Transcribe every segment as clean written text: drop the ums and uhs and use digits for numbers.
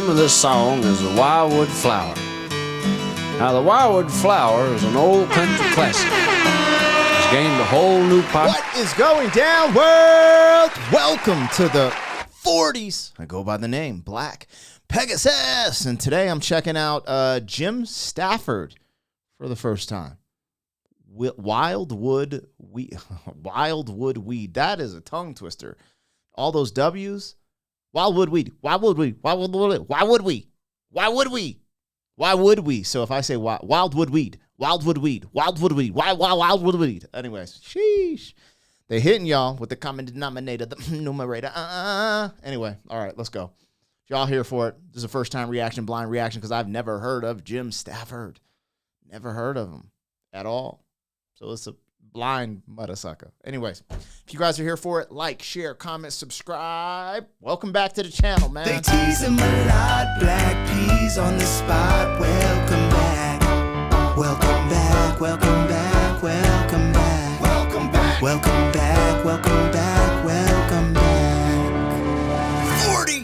Name of this song is The Wildwood Flower. Now, The Wildwood Flower is an old country classic. It's gained a whole new What is going down, world? Welcome to the 40s. I go by the name Black Pegasus, and today I'm checking out Jim Stafford for the first time. Wildwood Weed. Wildwood Weed. That is a tongue twister. All those W's. Wildwood Weed. Wildwood Weed. Wildwood. Why would we? Why would we? Why would we? So if I say Wildwood Weed, Wildwood Weed, Wildwood Weed, why Wildwood Weed? Anyways, sheesh. They hitting y'all with the common denominator, the numerator. Anyway, all right, let's go. Y'all here for it. This is a first-time reaction, blind reaction, because I've never heard of Jim Stafford. Never heard of him at all. So it's a blind motherfucker. Anyways, if you guys are here for it, like, share, comment, subscribe. Welcome back to the channel, man. They tease him a lot, black peas on the spot. Welcome back. Welcome back, welcome back, welcome back. Welcome back. Welcome back, welcome back, welcome back. 40.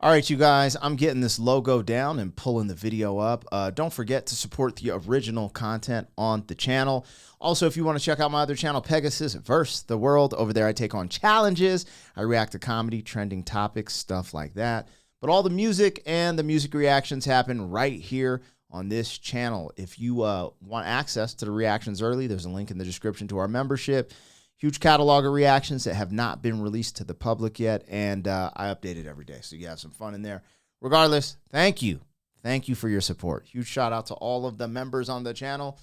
All right, you guys, I'm getting this logo down and pulling the video up. Don't forget to support the original content on the channel. Also, if you want to check out my other channel, Pegasus versus the World, over there I take on challenges. I react to comedy, trending topics, stuff like that. But all the music and the music reactions happen right here on this channel. If you want access to the reactions early, there's a link in the description to our membership. Huge catalog of reactions that have not been released to the public yet, and I update it every day, so you have some fun in there. Regardless, thank you. Thank you for your support. Huge shout out to all of the members on the channel.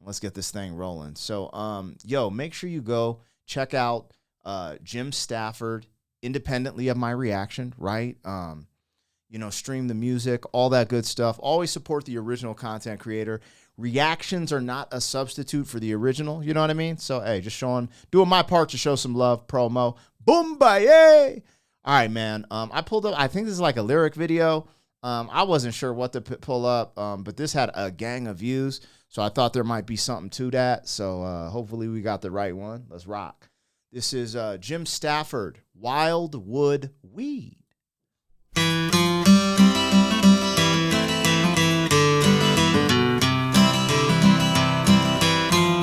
Let's get this thing rolling. So, make sure you go check out Jim Stafford independently of my reaction, right? Stream the music, all that good stuff. Always support the original content creator. Reactions are not a substitute for the original. You know what I mean? So, hey, just doing my part to show some love, promo. Boom, baye. All right, man. I pulled up, I think this is like a lyric video. I wasn't sure what to pull up, but this had a gang of views. So I thought there might be something to that. So hopefully we got the right one. Let's rock. This is Jim Stafford, Wildwood Weed.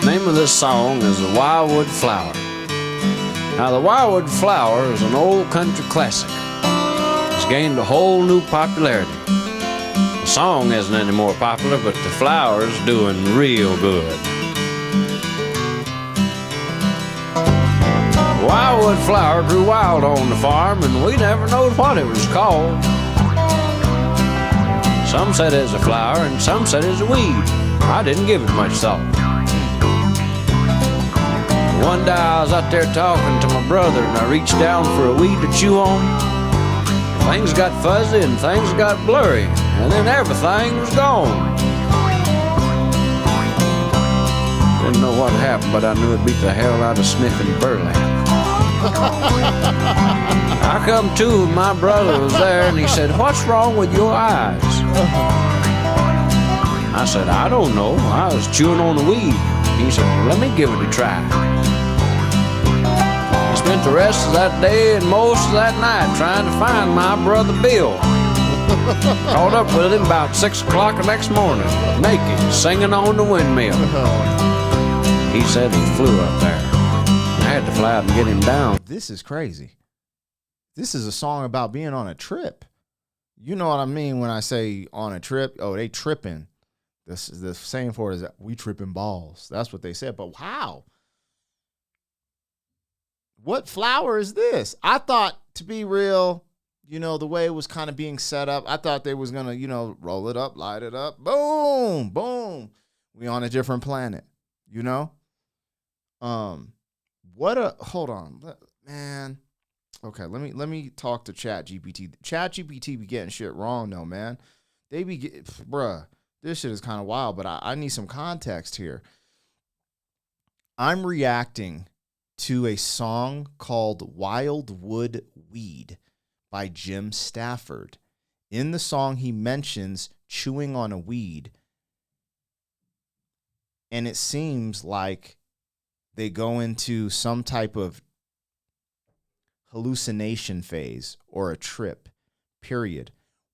Name of this song is The Wildwood Flower. Now, The Wildwood Flower is an old country classic. It's gained a whole new popularity. The song isn't any more popular, but the flower's doing real good. The Wildwood Flower grew wild on the farm, and we never knowed what it was called. Some said it was a flower, and some said it was a weed. I didn't give it much thought. One day I was out there talking to my brother, and I reached down for a weed to chew on. Things got fuzzy and things got blurry, and then everything was gone. Didn't know what happened, but I knew it beat the hell out of sniffing burlap. I come to, and my brother was there, and he said, "What's wrong with your eyes?" I said, "I don't know. I was chewing on the weed." He said, "Well, let me give it a try." I spent the rest of that day and most of that night trying to find my brother Bill. Caught up with him about 6 o'clock the next morning, naked, singing on the windmill. He said he flew up there. I had to fly out and get him down. This is crazy. This is a song about being on a trip. You know what I mean when I say on a trip? Oh, they tripping. This is the saying for it is that we tripping balls. That's what they said. But how? What flower is this? I thought, to be real, the way it was kind of being set up, I thought they was going to, roll it up, light it up. Boom, boom. We on a different planet, hold on, man. Okay, let me talk to ChatGPT. ChatGPT be getting shit wrong, though, man. They be bruh, this shit is kind of wild, but I need some context here. I'm reacting to a song called Wildwood Weed by Jim Stafford. In the song, he mentions chewing on a weed, and it seems like they go into some type of hallucination phase or a trip, period.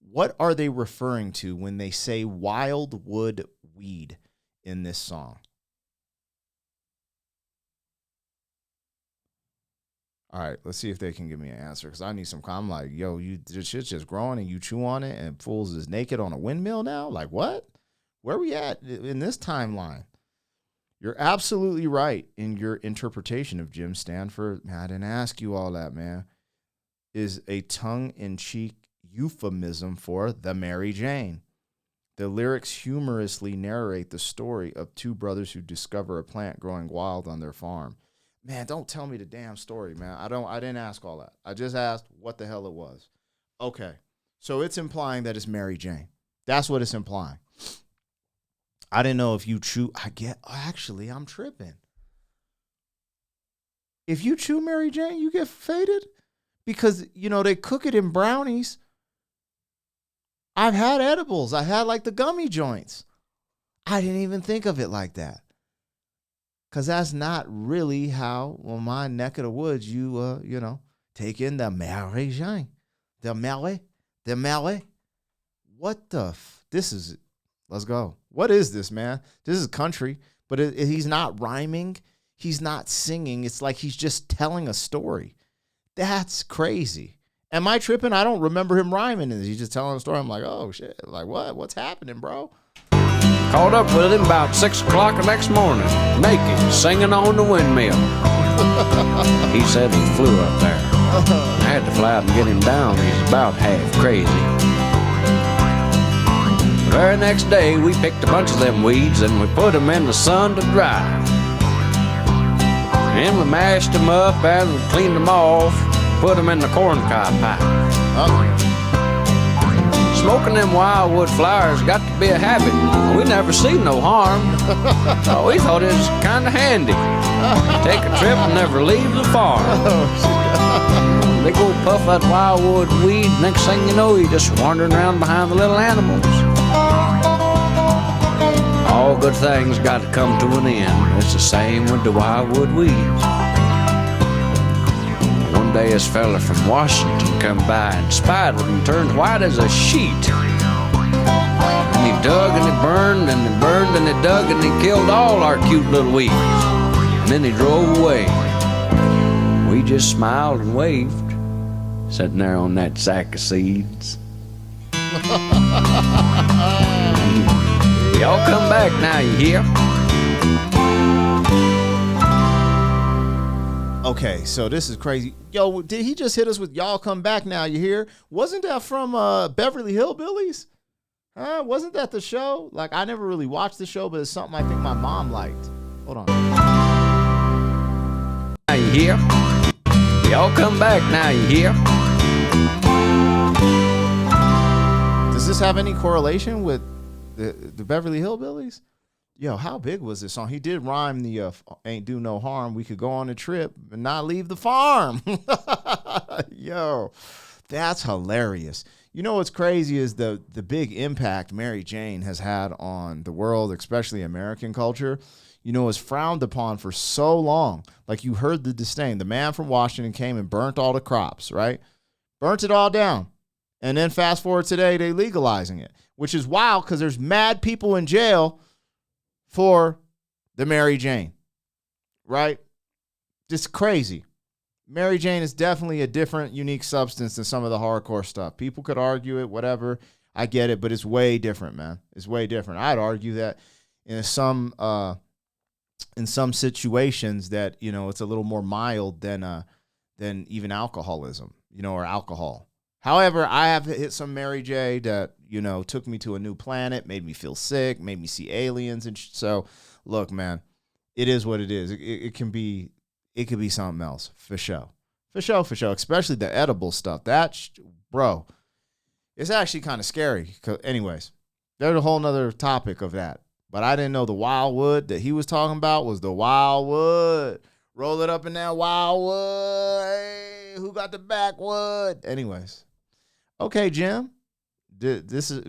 What are they referring to when they say wildwood weed in this song? All right, let's see if they can give me an answer, because I need some. I'm like, yo, this shit's just growing and you chew on it and fools is naked on a windmill now? Like, what? Where are we at in this timeline? You're absolutely right in your interpretation of Jim Stanford. Man, I didn't ask you all that, man. Is a tongue-in-cheek euphemism for the Mary Jane. The lyrics humorously narrate the story of two brothers who discover a plant growing wild on their farm. Man, don't tell me the damn story, man. I didn't ask all that. I just asked what the hell it was. Okay. So it's implying that it's Mary Jane. That's what it's implying. I didn't know if you chew. Actually, I'm tripping. If you chew Mary Jane, you get faded? Because, they cook it in brownies. I've had edibles. I had like the gummy joints. I didn't even think of it like that. Because that's not really how, my neck of the woods, you take in the Mary Jane. The Mary. What the this is, let's go. What is this, man? This is country, but he's not rhyming. He's not singing. It's like he's just telling a story. That's crazy. Am I tripping? I don't remember him rhyming. He's just telling a story. I'm like, oh, shit. Like, what? What's happening, bro? Caught up with him about 6 o'clock the next morning, naked, singing on the windmill. He said he flew up there. I had to fly out and get him down. He's about half crazy. The very next day, we picked a bunch of them weeds and we put them in the sun to dry. And we mashed them up and we cleaned them off, put them in the corncob pipe. Smoking them wildwood flowers got to be a habit. We never seen no harm. We thought it was kind of handy. Take a trip and never leave the farm. They go puff that wildwood weed. Next thing you know, you're just wandering around behind the little animals. All good things got to come to an end. It's the same with the wildwood weeds. One day this fella from Washington come by and spied one and turned white as a sheet. And he dug and he burned and he burned and he dug and he killed all our cute little weeds. And then he drove away. We just smiled and waved, sitting there on that sack of seeds. Y'all come back now, you hear? Okay, so this is crazy. Yo, did he just hit us with y'all come back now, you hear? Wasn't that from Beverly Hillbillies? Wasn't that the show? Like, I never really watched the show, but it's something I think my mom liked. Hold on. Now you hear? Y'all come back now, you hear? Does this have any correlation with the Beverly Hillbillies? Yo, how big was this song? He did rhyme the ain't do no harm. We could go on a trip and not leave the farm. Yo, that's hilarious. You know what's crazy is the big impact Mary Jane has had on the world, especially American culture. Was frowned upon for so long. Like, you heard the disdain. The man from Washington came and burnt all the crops, right? Burnt it all down. And then fast forward today, they legalizing it, which is wild because there's mad people in jail for the Mary Jane, right? Just crazy. Mary Jane is definitely a different, unique substance than some of the hardcore stuff. People could argue it, whatever. I get it, but it's way different, man. It's way different. I'd argue that in some situations that, it's a little more mild than even alcoholism, or alcohol. However, I have hit some Mary J that, took me to a new planet, made me feel sick, made me see aliens. And so, look, man, it is what it is. It could be something else, for sure. For sure. Especially the edible stuff. Bro, it's actually kind of scary. Anyways, there's a whole nother topic of that. But I didn't know the wildwood that he was talking about was the wildwood. Roll it up in that wildwood. Hey, who got the backwood? Anyways. Okay, Jim.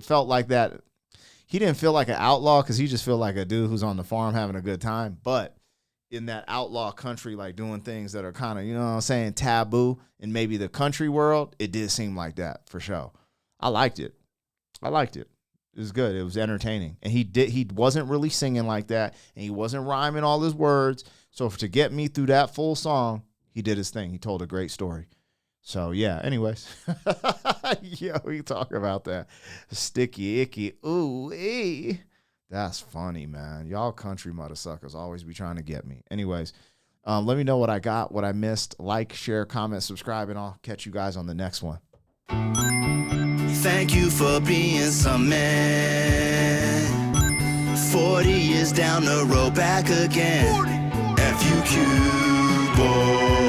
Felt like that. He didn't feel like an outlaw because he just felt like a dude who's on the farm having a good time. But in that outlaw country, like doing things that are kind of, taboo in maybe the country world, it did seem like that for sure. I liked it. I liked it. It was good. It was entertaining. And he wasn't really singing like that, and he wasn't rhyming all his words. So to get me through that full song, he did his thing. He told a great story. So yeah, anyways. Yeah, we talk about that. Sticky, icky, ooh, ee. That's funny, man. Y'all country motherfuckers always be trying to get me. Anyways, let me know what I got, what I missed. Like, share, comment, subscribe, and I'll catch you guys on the next one. Thank you for being some man. 40 years down the road, back again. FUQ, boy.